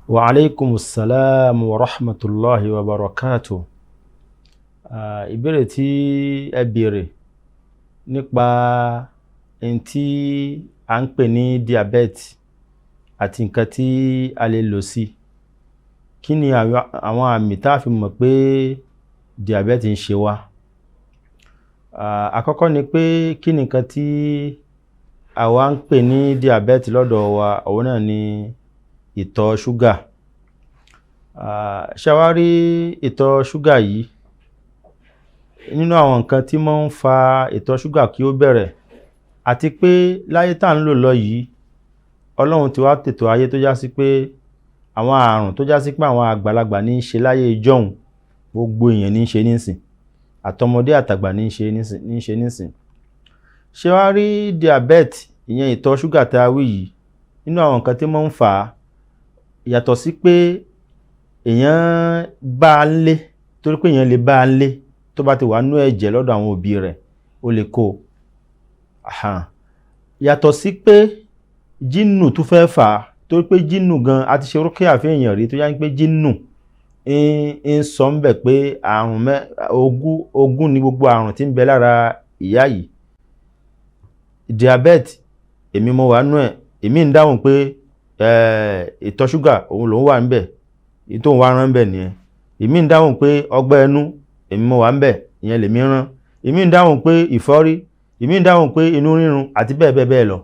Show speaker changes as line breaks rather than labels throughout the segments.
Wa alaikumus salam wa rahmatullahi wa barakatuh. Ìbéèrè tí ẹ béèrè nípa ẹni tí a ń pè ní diabetes àti nǹkan tí a lè lò sí. Kí ni àwọn àmì tá a fi mọ̀ pé diabetes ń ṣe wá? Àkọ́kọ́ ni pé kí ni nǹkan tí àwa ń pè ní diabetes lọ́dọ̀ wa, òun náà ni ìtọ̀ ṣúgà. Ṣé wá rí ìtọ̀ ṣúgà yìí, nínú àwọn nǹkan tí máa ń fa ìtọ̀ ṣúgà kí ó bẹ̀rẹ̀, àti pé láyé tá ń lò lọ yìí, Ọlọ́run ti wá tètò ayé tó já sí pé àwọn àrùn tó já sí pé àwọn àgbàlagbà ní í ṣe láyé ìjọ́un, gbogbo èèyàn ní í ṣe nísìn, àtọmọdé àtàgbà ní í ṣe nísìn. Ṣé wá rí diabetes, ìyẹn ìtọ̀ ṣúgà tá a wí yìí, nínú àwọn nǹkan tí máa ń fà á, yàtọ̀ sí pé èèyàn bá a lé, torí pé èèyàn lè bá a lé tó bá ti wà nínú ẹ̀jẹ̀ lọ́dọ̀ àwọn òbí rẹ̀, ó lè kó. Yàtọ̀ sí pé jínù tún fẹ́ fà á, torí pé jínù gan, a ti ṣe rúkìá fún èèyàn rí tó yá pé jínù ń sọ ń bẹ̀ pé àrùn ogún ni gbogbo àrùn tí ń bẹ lára ìyá yìí. Diabetes, èmi mo wà nú ẹ̀, èmi ń dáhùn pé ìtọ̀ ṣúgà òun lòun wà ń bẹ̀, èyí tó ń wá rán ń bẹ̀ nìyẹn. Èmi ń dáhùn pé ọgbẹ́ ẹnu, èmi mo wà ń bẹ̀, ìyẹn lèmi rán. Èmi ń dáhùn pé ìfọ́rí, èmi ń dáhùn pé inú rírun àti bẹ́ẹ̀ bẹ́ẹ̀ bẹ́ẹ̀ lọ.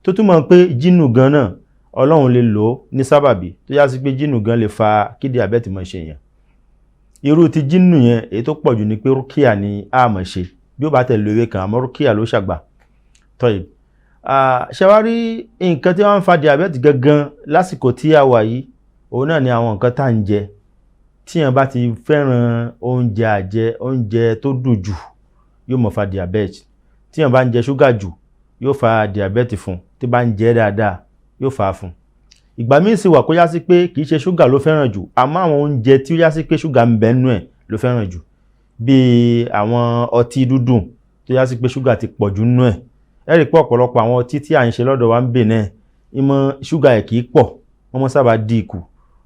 Tó túmọ̀ pé jínù gan náà Ọlọ́run lè lò ó ní sábàbí tó yá sí pé jínù gan lè fa kí diabetes máa ṣe yẹn. Irú ti jínù yẹn, èyí tó pọ̀jù ni pé rúkìá ni a máa ṣe, bí ó bá tẹ̀ lóye kan, àmọ́ rúkìá ló ṣàgbà. Tọ́yì. Ṣé wá rí nǹkan tí wọ́n ń fa diabetes gangan lásìkò tí a wà yìí, òun náà ni àwọn nǹkan tá à ń jẹ. Tí èèyàn bá ti fẹ́ràn oúnjẹ tó dùn jù, yóò máa fa diabetes. Tí èèyàn bá ń jẹ ṣúgà jù, yóò fa diabetes fún. Tí bá ń jẹ dáadáa, yóò fà á fún. Ìgbà míì sì wà kó yá sí pé kì í ṣe ṣúgà ló fẹ́ràn jù, àmọ́ àwọn oúnjẹ tí ó yá sí pé ṣúgà ń bẹ nínú ẹ̀ ló fẹ́ràn jù. Bí àwọn ọtí dúdùn tó yá sí pé ṣúgà ti pọ̀ jù nínú ẹ̀. Ẹ rí pé ọ̀pọ̀lọpọ̀ àwọn ọtí tí à ń ṣe lọ́dọ̀ wa ń bè náà, ṣúgà ẹ̀ kì í pọ̀, wọ́n mọ́ sábà dì kù.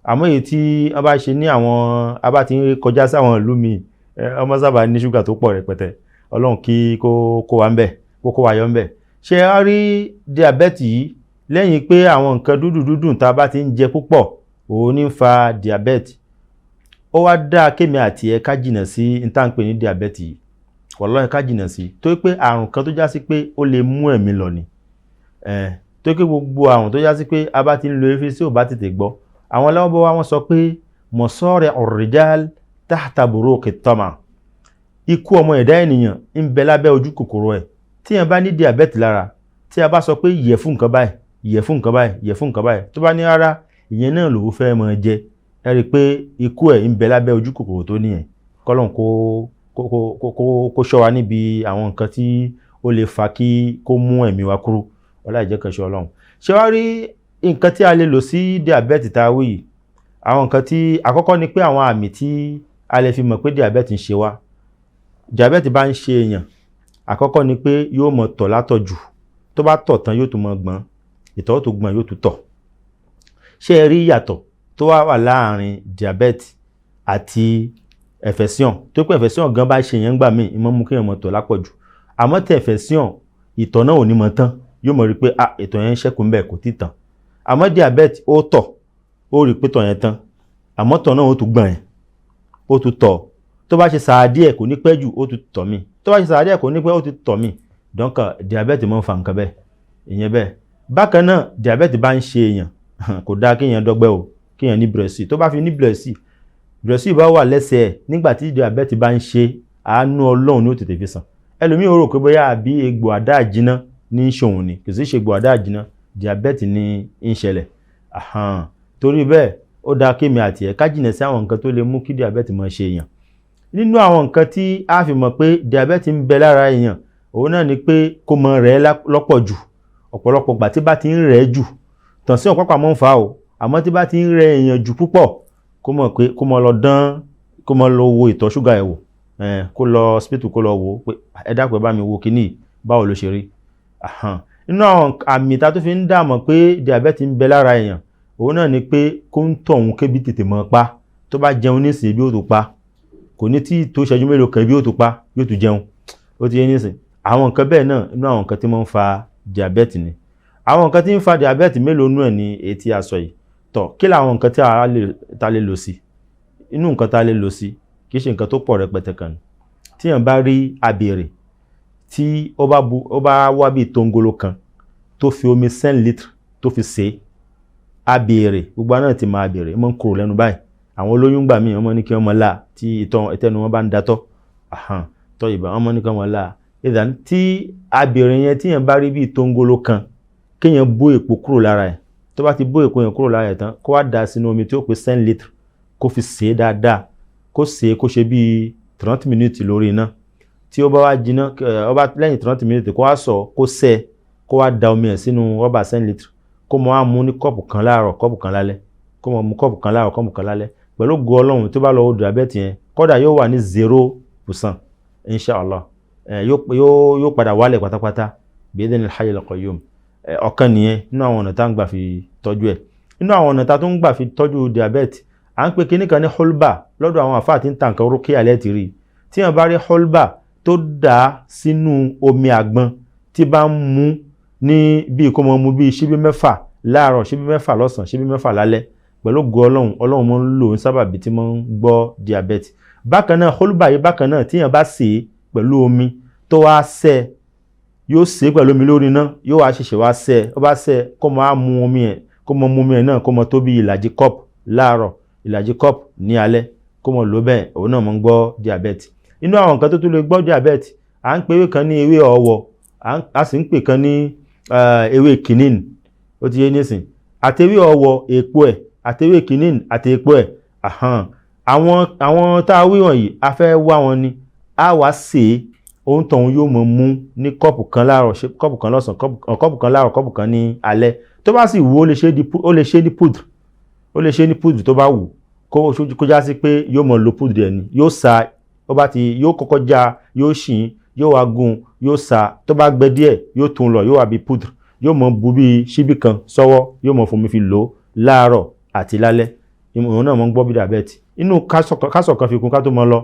Àmọ́ èyí tí wọ́n bá ṣe ní a bá ti ń kọjá sáwọn ìlú mi, wọ́n mọ́ sábà ní ṣúgà tó pọ̀ rẹpẹtẹ. Ọlọ́run kí kó wa ń bẹ̀, kó wa yọ ń bẹ̀. Ṣé a rí diabetes yìí, lẹ́yìn pé àwọn nǹkan dúdùn tá a bá ti ń jẹ púpọ̀, òun ní ń fa diabetes. Ó wá dáa kémi àti ẹ ká jìnà sí ní tá à ń pè ní diabetes yìí. Wallahi ká jìnà sí, torí pé àrùn kan tó já sí pé ó lè mú ẹ̀mí lọ ni. Torí pé gbogbo àrùn tó já sí pé a bá ti ń lo efi sí ò bá tètè gbọ́. Àwọn aláwọ̀ wa wọ́n sọ pé mọ̀sọ́rẹ̀ ọ̀rìjàl tahta buruqi tama. Ikú ọmọ ẹ̀dá ènìyàn ń bẹ lábẹ́ ojú kòkòrò ẹ̀. Tí èèyàn bá ní diabetes lára, tí a bá sọ pé yẹ̀ fún nǹkan báyìí, yẹ̀ fún nǹkan báyìí, yẹ̀ fún nǹkan báyìí, tó bá ní rárá, ìyẹn náà lòun fẹ́ máa jẹ. Ẹ rí pé ikú ẹ̀ ń bẹ lábẹ́ ojú kòkòrò tó nìyẹn. Kọ́lọ́n kó ṣọ́ wa níbi àwọn nǹkan tí ó lè fa kó mú ẹ̀mí wa kúrò. Ọlá ìjẹ́ kan ṣe Ọlọ́run. Ṣé wá rí nǹkan tí a lè lò sí diabetes tá a wí yìí? Àwọn nǹkan tí àkọ́kọ́ ni pé àwọn àmì tí a lè fi mọ̀ pé diabetes ń ṣe wá. Diabetes bá ń ṣe èèyàn, àkọ́kọ́ ni pé yóò mọ̀ tọ̀ látọ̀jù. Tó bá tọ̀ tán yóò tún mọ̀ gbọ̀n, ìtọ̀ tó gbọ̀n yóò tún tọ̀. Ṣé ẹ rí ìyàtọ̀ tó wà láàrin diabetes àti infection? Tó pé infection gan bá ṣe yẹn gbà míì, ìmọ̀ mú kí èèyàn mọ̀ tọ̀ lápọ̀jù. Àmọ́ tí infection, ìtọ̀ náà ò ní mọ̀ tán, yóò mọ̀ rí pé ìtọ̀ yẹn ń ṣẹ́kù ń bẹ̀ kò tí tán. Àmọ́ diabetes ó tọ̀, ó rí pé tọ̀ yẹn tán, àmọ́ tọ̀ náà ó tún gbọ̀n yẹn, ó tún tọ̀. Tó bá ṣe sàá díẹ̀ kò ní pẹ́ jù, ó tún tọ̀ mí. Tó bá ṣe sàá díẹ̀ kò ní pẹ́, ó tún tọ̀ mí. Donc diabetes máa ń fa nǹkan bẹ́ẹ̀, ìyẹn bẹ́ẹ̀. Bákan náà, diabetes bá ń ṣe èèyàn, kò dáa kí èèyàn dọ́gbẹ́ o, kí èèyàn ní brẹ́sì. Tó bá fi ní brẹ́sì bá wà lẹ́sẹ̀ ẹ̀, nígbà tí diabetes bá ń ṣe, àánú Ọlọ́run ni ó tètè fi sàn. Ẹlòmíì ó rò pé bóyá àbí egbò àdá àjínà ní ṣòun ni, kì í ṣe egbò àdá àjínà, diabetes ní ń ṣẹlẹ̀. Torí bẹ́ẹ̀, ó dáa kémi àti ẹ̀ ká jìnà sí àwọn nǹkan tó lè mú kí diabetes máa ṣe èèyàn. Nínú àwọn nǹkan tí a fi mọ̀ pé diabetes ń bẹ lára èèyàn, òun náà ni pé kó mọ rẹ̀ lọ́pọ̀ jù. Ọ̀pọ̀lọpọ̀ ìgbà tí bá ti ń rẹ̀ jù, tànsí ọ̀pọ̀pọ̀ máa ń fa o, àmọ́ tí bá ti ń rẹ̀ èèyàn jù púpọ̀, kó mọ̀ pé kó mọ lọ wo ìtọ̀ ṣúgà ẹ̀ wò, kó lọ hospital kó lọ wò pé ẹ dákun ẹ bá mi wo kíní báwo ló ṣe rí. Nínú àwọn àmì tá tó fi ń dààmú pé diabetes ń bẹ lára èèyàn, òun náà ni pé kó ń tọ̀ òun kébi tètè mọ́ pa tó bá jẹun nísìnyí bí ó tó pa kò ní tí tó ṣẹ́jú mélòó kan bí ó tó pa yóò tún jẹun ó ti yé nísìnyí àwọn nǹkan bẹ́ẹ̀ náà inú àwọn nǹkan tí máa ń fa diabetes ni àwọn nǹkan tí ń fa diabetes mélòó nú ẹ̀ ní èyí tí a sọ yìí tọ̀ kí làwọn nǹkan tí ta lè lò sí inú nǹkan ta lè lò sí kì í ṣe nǹkan tó pọ̀ rẹpẹtẹ kan ni tí èèyàn bá rí abèrè tí ó bá wá bíi tongolo kan tó fi omi 5 litre tó fi sè é abèrè gbogbo náà ti máa bèrè mọ́ ń kúrò lẹ́nu báyìí àwọn olóyún gbà míì wọ́n mọ́ ní kí wọ́n mọ́ láà tí ìtẹ́nu wọn bá ń datọ́ tọ́ ìbá wọ́n mọ́ ní kí wọ́n mọ́ láà ìdán tí abèrè yẹn tí èèyàn bá rí bíi tongolo kan kéèyàn bó èpo kúrò lára ẹ̀ tó bá ti bó èpo yẹn kúrò lára ẹ̀ tán kó wá dà sínú omi tí ó pé 5 litre kó fi sè é dáadáa kó sè é kó ṣe bíi 30 minutes lórí iná tí ó bá wá jiná lẹ́yìn 30 minutes kó wá sọ kó sẹ́ kó wá da omi ẹ̀ sínú rọ́bà 5 litre kó mọ́ á mú ní kọ́ọ̀pù kan láàárọ̀ kọ́ọ̀pù kan lálẹ́ kó mọ́ mú kọ́ọ̀pù kan láàárọ̀ kọ́ọ̀pù kan lálẹ́ pẹ̀lú ògo Ọlọ́run tó bá lọ wo diabetes yẹn kódà yóò wà ní 0% inshallah yóò padà wálẹ̀ pátápátá bi'idhnil hayyil qayyum ọ̀kan nìyẹn nínú àwọn ọ̀nà tá ń gbà fi tọ́jú ẹ̀ nínú àwọn ọ̀nà tá tó ń gbà fi tọ́jú diabetes à ń pe kinní kan ní holba lọ́dọ̀ àwọn àfáà tí ń ta nǹkan rúkìá lẹ́ẹ̀tì rí tí wọ́n bá rí holba tó dà sínú omi àgbọn tí bá ń mú ní bí kó mọ mú bí ṣíbí 6 láàárọ̀ ṣíbí 6 lọ́sàn ṣíbí 6 lálẹ́ pẹ̀lú ògo Ọlọ́run mọ́ ń lò ń sábàbí tí mọ́ ń gbọ́ diabetes bákan náà holba yìí bákan náà tí wọ́n bá sè é pẹ̀lú omi tó wá sẹ́ yóò sè é pẹ̀lú omi lórí iná yóò wá ṣẹ̀ṣẹ̀ wá sẹ́ ó bá sẹ́ kó mọ́ mú omi ẹ̀ kó mọ́ mú omi ẹ̀ náà kó mọ́ tó bí ìlàjì cup láàárọ̀ ìlàjì cup ní alẹ́ kó mọ́ lò bẹ́ẹ̀ òun náà mọ́ ń gbọ́ diabetes inú àwọn nǹkan tó tún lè gbọ́ diabetes à ń pe ewé kan ní ewé ọ̀wọ̀ a sì ń pè kan ní ewé kinin ó ti yé nísìn àti ewé ọ̀wọ̀ èpo ẹ̀ àti ewé kinin àti èpo ẹ̀ àwọn tá a wí wọ̀nyí a fẹ́ wá wọn ni a wá sè é ohun tóun yóò mọ̀ mú ní kọ́ọ̀pù kan láàárọ̀ kọ́ọ̀pù kan lọ́sàn kọ́ọ̀pù kan láàárọ̀ kọ́ọ̀pù kan ní alẹ́ tó bá sì wù ó lè ṣe ní poudre tó bá wù kó já sí pé yóò mọ̀ lo poudre ẹ̀ ni yóò sa yóò kọ́kọ́ já yóò ṣìn yóò wá gún yóò sa tó bá gbẹ díẹ̀ yóò tún lọ yóò wá bí poudre yóò mọ̀ bu bí ṣíbí kan sọ́wọ́ yóò mọ̀ fomi fi lò láàárọ̀ àti lálẹ́ òun náà mọ̀ ń gbọ́ bí diabetes inú kásọ̀ kan fi kún ká tó mọ̀ lọ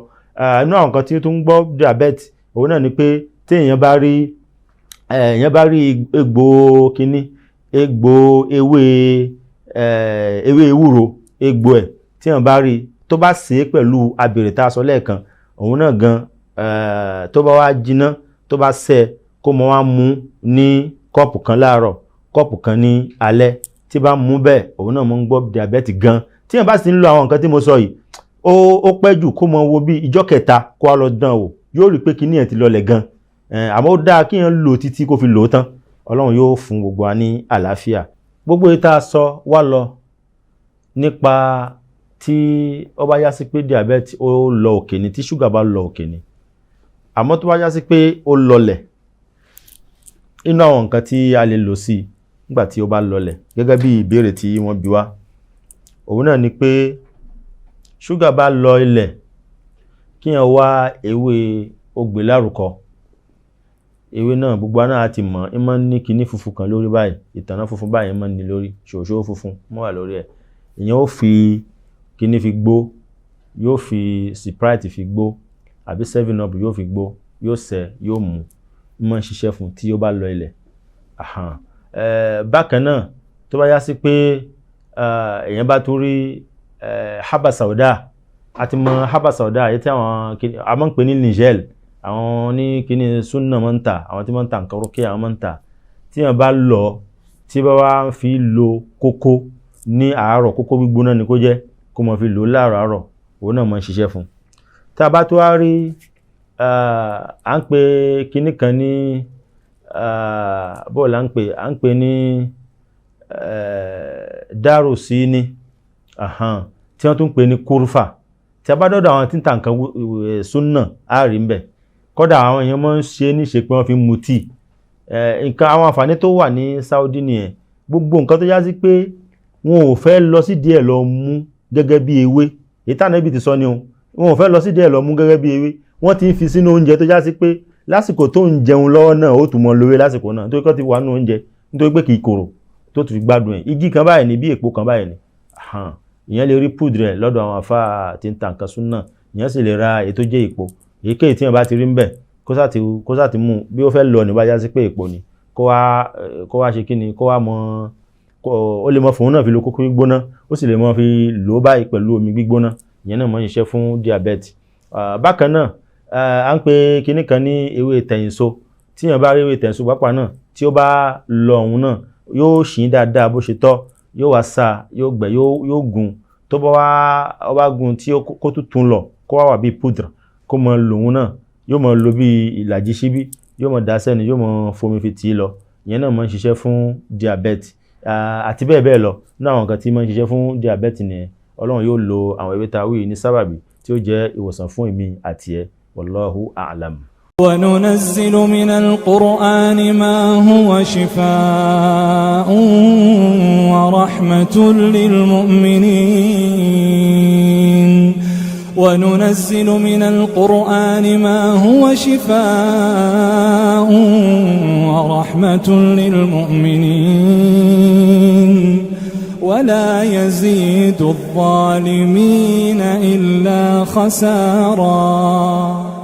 inú àwọn kan tí ó tún gbọ́ diabetes òun náà ni pé tí èèyàn bá rí egbò kínní egbò ewé ewúro egbò ẹ̀ tí èèyàn bá rí tó bá sè é pẹ̀lú abèrè tá a sọ lẹ́ẹ̀kan òun náà gan tó bá wá jiná tó bá sẹ́ kó mọ́ wá mú ní kọ́ọ̀pù kan láàárọ̀ kọ́ọ̀pù kan ní alẹ́ tí bá mú bẹ́ẹ̀ òun náà mọ́ ń gbọ́ diabetes gan tí èèyàn bá sì ń lo àwọn nǹkan tí mo sọ yìí ó pẹ́ jù kó mọ wo bí ìjọ́ kẹta kó wá lọ dán wò yóò rí pé kíní ẹ̀ ti lọlẹ̀ gan àmọ́ ó dáa kí èèyàn lò títí kó fi lò ó tán Ọlọ́run yóò fún gbogbo wa ní àlàáfíà gbogbo ìta sọ wá lọ nípa tí ó bá yá sí pé diabetes ó lọ òkè ni tí ṣúgà bá lọ òkè ni àmọ́ tó bá yá sí pé ó lọlẹ̀ inú àwọn nǹkan tí a lè lò sí nígbà tí ó bá lọlẹ̀ gẹ́gẹ́ bí ìbéèrè tí wọ́n bi wá òun náà ni pé ṣúgà bá lọ ilẹ̀ kí èèyàn wá ewé ògbélárùkọ ewé náà gbogbo náà ti mọ̀ ẹ máa ń ní kinní funfun kan lórí báyìí ìtànná funfun báyìí máa ń ní lórí ṣòṣó funfun mọ́ wà lórí ẹ̀ èèyàn ó fi kinní fi gbó yóò fi Sprite fi gbó àbí 7up yóò fi gbó yóò sẹ́ yóò mú máa ń ṣiṣẹ́ fún tí ó bá lọ ilẹ̀ bákan náà tó bá yá sí pé èèyàn bá tún rí haba sauda àti mọ haba sauda èyí tí àwọn a máa ń pè ní nigel àwọn ní kíní sunna máa ń tà àwọn tí máa ń tà nǹkan rókè àwọn máa ń tà tí wọ́n bá lọ tí bá wá fi lo kókó ní àárọ̀ kókó gbígbóná ni kó jẹ́ kó mọ̀ fi lò láàárọ̀ òun náà máa ń ṣiṣẹ́ fún tá a bá tó wá rí à ń pè kíní kan ní bọ́ọ̀lù à ń pè ní dárò sí ní tí wọ́n tún pè ní kúrúfà tí a bá dọ́dọ̀ àwọn tí ń ta nǹkan súnà á rí ń bẹ̀ kọ́dà àwọn èèyàn máa ń ṣe níṣe pé wọ́n fi ń mu tíì nǹkan àwọn àǹfààní tó wà ní Saudi nìyẹn gbogbo nǹkan tó já sí pé wọn ò fẹ́ lọ sí díẹ̀ lọ mú gẹ́gẹ́ bí ewé èyí tí Ànábì ti sọ ni o wọn ò fẹ́ lọ sí díẹ̀ lọ mú gẹ́gẹ́ bí ewé wọ́n ti ń fi sínú oúnjẹ tó já sí pé lásìkò tó ń jẹun lọ́wọ́ náà ó tún mọ lóore lásìkò náà nítorí kọ́ ti wà nínú oúnjẹ nítorí pé kì í korò tó tún fi gbádùn ẹ̀. Igi kan báyìí ni bí èpo kan báyìí ni ìyẹn lè rí púdù rẹ̀ lọ́dọ̀ àwọn àfáà tí ń ta nǹkan súnà, ìyẹn sì lè ra èyí tó jẹ́ èpo. Èyíkéyìí tí wọ́n bá ti rí ń bẹ̀ kó sá ti mú bí ó fẹ́ lọ ní bájá sí pé èpo ni kó wá ṣe kí ni kó wá mọ ó lè mọ fòun náà fi lo kókó gbígbóná, ó sì lè mọ fi lò ó báyìí pẹ̀lú omi gbígbóná, ìyẹn náà mọ̀ ń ṣiṣẹ́ fún diabetes. Bákan náà à ń pe kinní kan ní ewé tẹ̀yìnso. Tí èèyàn bá rí ewé tẹ̀yìnso pápá náà tí ó bá lọ òun náà yóò ṣìn dáadáa bó ṣe tọ́, yóò wá sá, yóò gbẹ, yóò gùn. Tó bá wá gùn tí kó tún lọ kó wá wà bí púdùrù kó mọ lòun náà, yóò mọ lo bí ìlàjì síbí, yóò mọ dá sẹ́nu, yóò mọ fomi fi tì í lọ, ìyẹn náà mọ̀ ń ṣiṣẹ́ fún diabetes. Àti bẹ́ẹ̀ bẹ́ẹ̀ lọ ní àwọn nǹkan tí mọ̀ ń ṣiṣẹ́ fún diabetes nìyẹn. Ọlọ́run yóò lo àwọn ewé tá a wí ní sábàbí tí ó jẹ́ ìwòsàn fún èmi àti ẹ. Wallahu a'lam.
وننزل من القرآن ما هو شفاء ورحمة للمؤمنين وننزل من القرآن ما هو شفاء ورحمة للمؤمنين ولا يزيد الظالمين إلا خسارا.